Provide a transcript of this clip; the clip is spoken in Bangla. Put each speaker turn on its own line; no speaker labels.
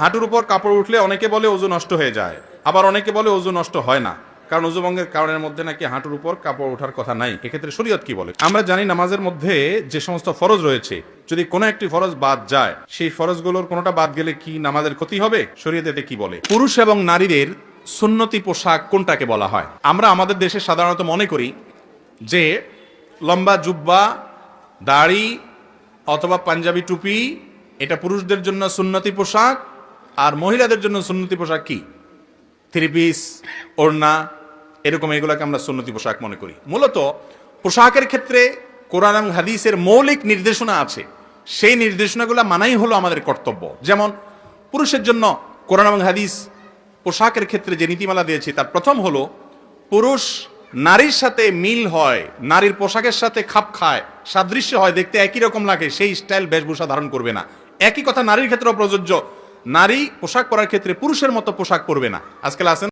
হাঁটুর উপর কাপড় উঠলে অনেকে বলে ওযু নষ্ট হয়ে যায়, আবার অনেকে বলে ওযু নষ্ট হয় না, কারণ ওযু ভঙ্গের কারণের মধ্যে নাকি হাঁটুর উপর কাপড় ওঠার কথা নাই। এক্ষেত্রে শরীয়ত কি বলে? আমরা জানি নামাজের মধ্যে যে সমস্ত ফরজ রয়েছে, যদি কোনো একটি ফরজ বাদ যায়, সেই ফরজগুলোর কোনোটা বাদ গেলে কি নামাজের ক্ষতি হবে? শরীয়ত এতে কি বলে? পুরুষ এবং নারীদের সুন্নতি পোশাক কোনটাকে বলা হয়? আমরা আমাদের দেশে সাধারণত মনে করি যে লম্বা জুব্বা, দাড়ি অথবা পাঞ্জাবি টুপি এটা পুরুষদের জন্য সুন্নতি পোশাক, আর মহিলাদের জন্য সুন্নতি পোশাক কি? থ্রি পিস, ওড়না, এরকম এগুলাকে আমরা সুন্নতি পোশাক মনে করি। মূলত পোশাকের ক্ষেত্রে কোরআন এবং হাদিসের মৌলিক নির্দেশনা আছে, সেই নির্দেশনাগুলো মানাই হলো আমাদের কর্তব্য। যেমন পুরুষের জন্য কোরআন এবং হাদিস পোশাকের ক্ষেত্রে যে নীতিমালা দিয়েছে তার প্রথম হলো, পুরুষ নারীর সাথে মিল হয়, নারীর পোশাকের সাথে খাপ খায়, সাদৃশ্য হয়, দেখতে একই রকম লাগে, সেই স্টাইল বেশভূষা ধারণ করবে না। একই কথা নারীর ক্ষেত্রেও প্রযোজ্য, নারী পোশাক পরার ক্ষেত্রে পুরুষের মতো পোশাক পরবে না। আজকাল আছেন